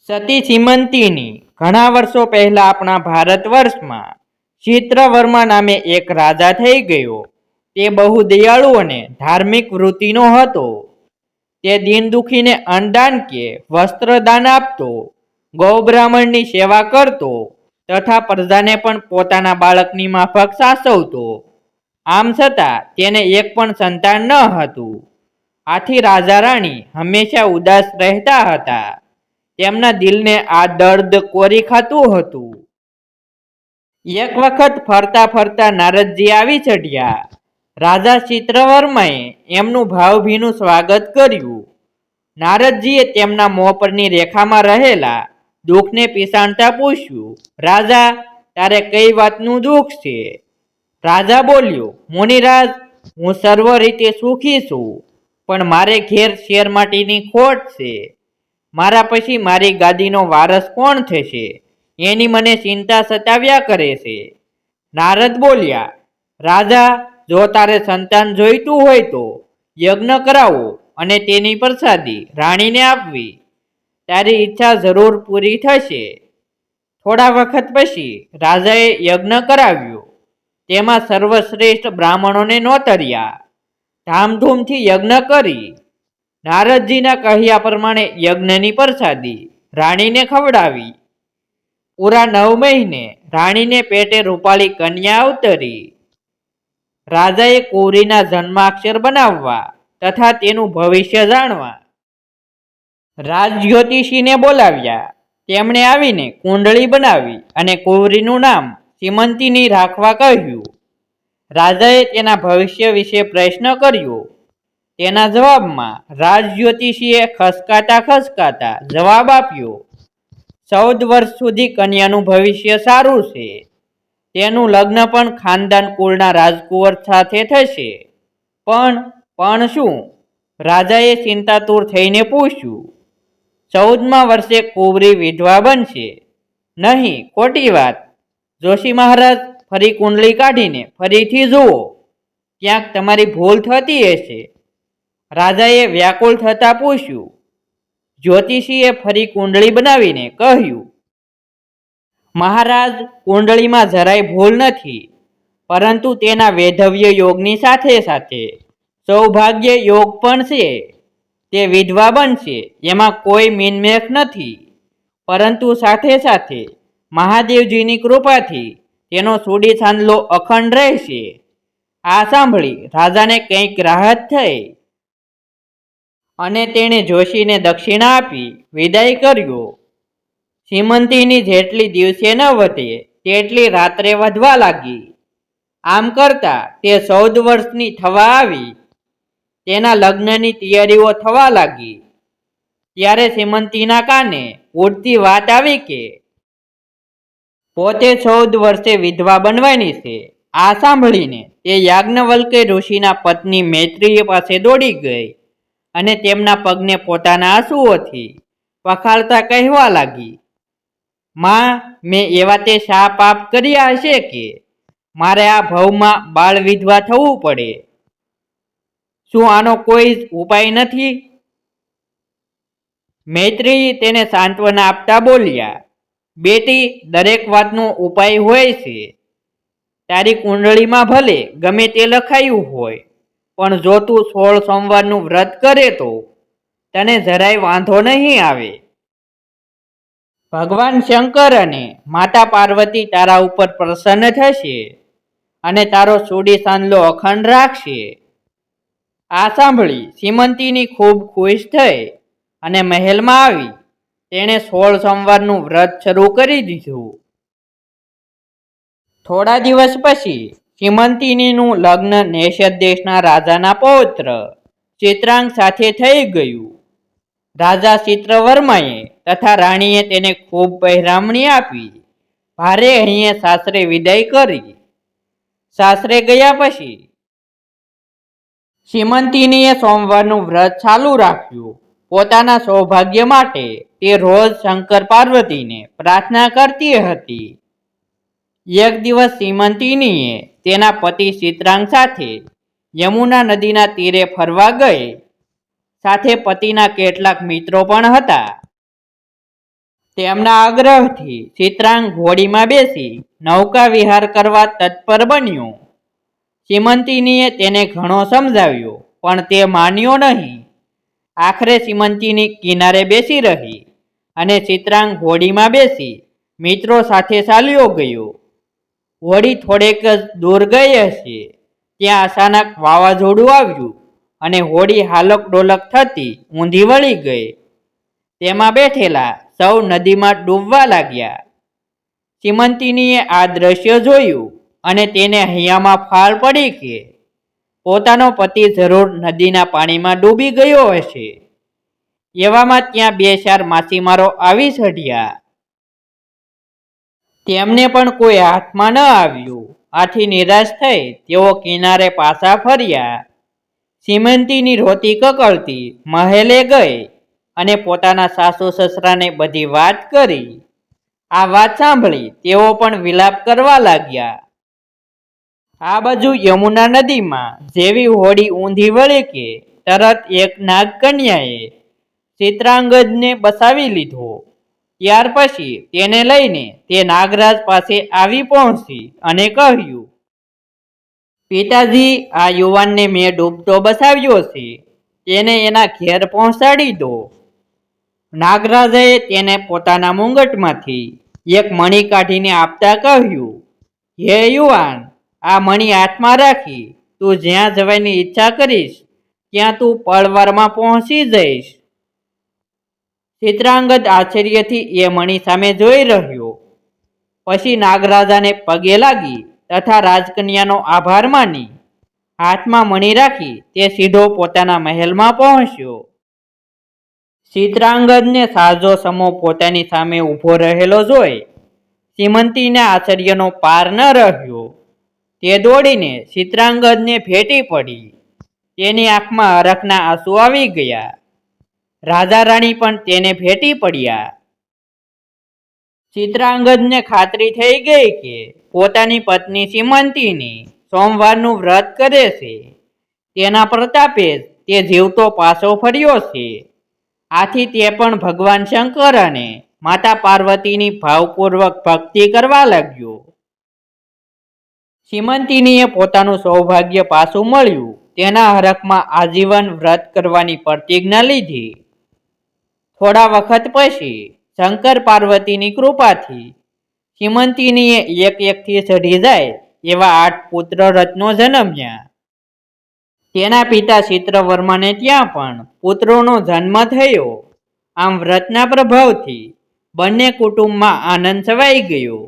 સતી સીમંતીની ઘણા વર્ષો પહેલા આપણા ભારત વર્ષમાં ચિત્રવર્મા નામે એક રાજા થઈ ગયો. તે બહુ દયાળુ અને ધાર્મિક વૃત્તિનો હતો. તે દીન દુખીને અન્નદાન કે વસ્ત્રદાન આપતો, ગૌ બ્રાહ્મણની સેવા કરતો તથા પ્રજાને પણ પોતાના બાળકની માફક સાચવતો. આમ છતાં તેને એક પણ સંતાન ન હતું. આથી રાજા રાણી હંમેશા ઉદાસ રહેતા હતા. તેમના દિલને આ દર્દ કોરી ખાતું હતું. એક વખત ફરતા ફરતા નારદજી આવી ચઢ્યા. રાજા ચિત્રવર્માએ એમનું ભાવભીનું સ્વાગત કર્યું. નારદજીએ તેમના મોં પરની રેખામાં રહેલા દુઃખને પીસાણતા પૂછ્યું, રાજા, તારે કઈ વાતનું દુઃખ છે? રાજા બોલ્યો, મુનિરાજ, હું સર્વ રીતે સુખી છું, પણ મારે ઘેર શેરમાટીની ખોટ છે. મારા પછી મારી ગાદીનો વારસ કોણ થશે, એની મને ચિંતા સતાવ્યા કરે છે. નારદ બોલ્યા, રાજા, જો તારે સંતાન જોઈતું હોય તો યજ્ઞ કરાવો અને તેની પ્રસાદી રાણીને આપવી. તારી ઈચ્છા જરૂર પૂરી થશે. થોડા વખત પછી રાજાએ યજ્ઞ કરાવ્યો. તેમાં સર્વશ્રેષ્ઠ બ્રાહ્મણોને નોતર્યા. ધામધૂમથી યજ્ઞ કરી નારદજીના કહ્યા પ્રમાણે યજ્ઞની પ્રસાદી રાણીને ખવડાવી. પૂરા 9 મહિને રાણીને પેટે રૂપાળી કન્યા અવતરી. રાજાએ કુંવરીના જન્માક્ષર બનાવવા તથા તેનું ભવિષ્ય જાણવા રાજજ્યોતિષીને બોલાવ્યા. તેમણે આવીને કુંડળી બનાવી અને કુંવરીનું નામ સીમંતીની રાખવા કહ્યું. રાજાએ તેના ભવિષ્ય વિશે પ્રશ્ન કર્યો. તેના જવાબમાં રાજજ્યોતિષીએ ખસકાતા જવાબ આપ્યો, 14 વર્ષ સુધી કન્યાનું ભવિષ્ય સારું છે. તેનું લગ્ન પણ ખાનદાન કુળના રાજકુંવર સાથે થશે. પણ શું? રાજાએ ચિંતાતુર થઈને પૂછ્યું. 14મા વર્ષે કુંવરી વિધવા બનશે? નહીં, ખોટી વાત. જોશી મહારાજ, ફરી કુંડળી કાઢીને ફરીથી જુઓ, ક્યાંક તમારી ભૂલ થતી હશે. રાજાએ વ્યાકુળ થતાં પૂછ્યું. જ્યોતિષીએ ફરી કુંડળી બનાવીને કહ્યું, મહારાજ, કુંડળીમાં જરાય ભૂલ નથી, પરંતુ તેના વૈધવ્ય યોગની સાથે સાથે સૌભાગ્ય યોગ પણ છે. તે વિધવા બનશે એમાં કોઈ મીનમેખ નથી, પરંતુ સાથે સાથે મહાદેવજીની કૃપાથી તેનો સુડી સાંદલો અખંડ રહેશે. આ સાંભળી રાજાને કંઈક રાહત થઈ અને તેણે જોશીને દક્ષિણા આપી વિદાય કર્યો. સીમંતીની જેટલી દિવસે ન વધે તેટલી રાત્રે વધવા લાગી. આમ કરતા તે 14 વર્ષની થવા આવી. તેના લગ્નની તૈયારીઓ થવા લાગી. ત્યારે સીમંતીના કાને ઉડતી વાત આવી કે પોતે 14 વર્ષે વિધવા બનવાની છે. આ સાંભળીને તે યાજ્ઞવલ્ક્ય ઋષિના પત્ની મૈત્રી પાસે દોડી ગઈ અને તેમના પગને પોતાના આંસુઓથી પખાળતા કહેવા લાગી, માં, મેં એવા તે શા પાપ કર્યા હશે કે મારે આ ભવમાં બાળ વિધવા થવું પડે? શું આનો કોઈ જ ઉપાય નથી? મૈત્રી તેને સાંત્વના આપતા બોલ્યા, બેટી, દરેક વાતનો ઉપાય હોય છે. તારી કુંડળીમાં ભલે ગમે તે લખાયું હોય, પણ જો તું 16 સોમવારનું વ્રત કરે તો તને જરાય વાંધો નહીં આવે. ભગવાન શંકર અને માતા પાર્વતી તારા ઉપર પ્રસન્ન થશે અને તારો સુડી સાંદલો અખંડ રાખશે. આ સાંભળી સીમંતીની ખૂબ ખુશ થઈ અને મહેલમાં આવી તેણે 16 સોમવારનું વ્રત શરૂ કરી દીધું. થોડા દિવસ પછી સીમંતીનીનું લગ્ન નેષદ દેશના રાજાના પૌત્ર ચિત્રાંગ સાથે થઈ ગયું. રાજા ચિત્રવર્માએ તથા રાણીએ તેને ખૂબ પહેરામણી આપી ભારે હૈયે સાસરે વિદાય કરી. સાસરે ગયા પછી સીમંતીનીએ સોમવારનું વ્રત ચાલુ રાખ્યું. પોતાના સૌભાગ્ય માટે તે રોજ શંકર પાર્વતીને પ્રાર્થના કરતી હતી. એક દિવસ સીમંતીનીએ તેના પતિ ચિત્રાંગ સાથે યમુના નદીના તીરે ફરવા ગઈ. સાથે પતિના કેટલાક મિત્રો પણ હતા. તેમના આગ્રહથી ચિત્રાંગ ઘોડીમાં બેસી નૌકા વિહાર કરવા તત્પર બન્યો. સીમંતિનીએ તેને ઘણો સમજાવ્યો, પણ તે માન્યો નહીં. આખરે સીમંતિની કિનારે બેસી રહી અને ચિત્રાંગ ઘોડીમાં બેસી મિત્રો સાથે ચાલ્યો ગયો. હોડી થોડેક જ દૂર ગઈ હશે ત્યાં અચાનક વાવાઝોડું આવ્યું અને હોડી હાલક ડોલક થતી ઊંધી વળી ગઈ. તેમાં બેઠેલા સૌ નદીમાં ડૂબવા લાગ્યા. સીમંતિનીએ આ દ્રશ્ય જોયું અને તેને હૈયામાં ફાળ પડી કે પોતાનો પતિ જરૂર નદીના પાણીમાં ડૂબી ગયો હશે. એવામાં ત્યાં 2-4 માછીમારો આવી ચઢ્યા. તેમને પણ કોઈ હાથમાં ન આવ્યું. આથી નિરાશ થઈ તેઓ કિનારે પાછા ફર્યા. સીમંતિની રોતી કકળતી મહેલે ગઈ અને પોતાના સાસુ સસરાને બધી વાત કરી. આ વાત સાંભળી તેઓ પણ વિલાપ કરવા લાગ્યા. આ બાજુ યમુના નદીમાં જેવી હોડી ઊંધી વળી કે તરત એક નાગકન્યાએ ચિત્રાંગદને બચાવી લીધો. ત્યાર પછી તેને લઈને તે નાગરાજ પાસે આવી પહોંચી અને કહ્યું, પિતાજી, આ યુવાનને મેં ડૂબતો બચાવ્યો છે, તેને એના ઘેર પહોંચાડી દો. નાગરાજાએ તેને પોતાના મુંગટમાંથી એક મણી કાઢીને આપતા કહ્યું, હે યુવાન, આ મણી હાથમાં રાખી તું જ્યાં જવાની ઈચ્છા કરીશ ત્યાં તું પળવારમાં પહોંચી જઈશ. ચિત્રાંગદ આશ્ચર્યથી એ મણી સામે જોઈ રહ્યો. પછી નાગરાજાને પગે લાગી તથા રાજકન્યાનો આભાર માની હાથમાં મણી રાખી તે સીધો પોતાના મહેલમાં પહોંચ્યો. ચિત્રાંગદને સાજો સમો પોતાની સામે ઊભો રહેલો જોઈ સીમંતીના આશ્ચર્યનો પાર ન રહ્યો. તે દોડીને ચિત્રાંગદને ભેટી પડી. તેની આંખમાં હરખના આંસુ આવી ગયા. રાજા રાણી પણ તેને ભેટી પડ્યા. ચિત્રાંગદને ખાતરી થઈ ગઈ કે પોતાની પત્ની સીમંતીની સોમવારનું વ્રત કરે છે. તેના પ્રતાપે જ તે જીવતો પાછો ફર્યો છે. આથી તે પણ ભગવાન શંકર અને માતા પાર્વતીની ભાવપૂર્વક ભક્તિ કરવા લાગ્યો. સીમંતિનીએ પોતાનું સૌભાગ્ય પાછું મળ્યું તેના હરખમાં આજીવન વ્રત કરવાની પ્રતિજ્ઞા લીધી. થોડા વખત પછી શંકર પાર્વતીની કૃપાથી સીમંતિનીએ એકથી ચઢી જાય એવા 8 પુત્ર રત્નો જન્મ્યા. તેના પિતા ચિત્રવર્માને ત્યાં પણ પુત્રોનો જન્મ થયો. આમ વ્રતના પ્રભાવથી બંને કુટુંબમાં આનંદ છવાઈ ગયો.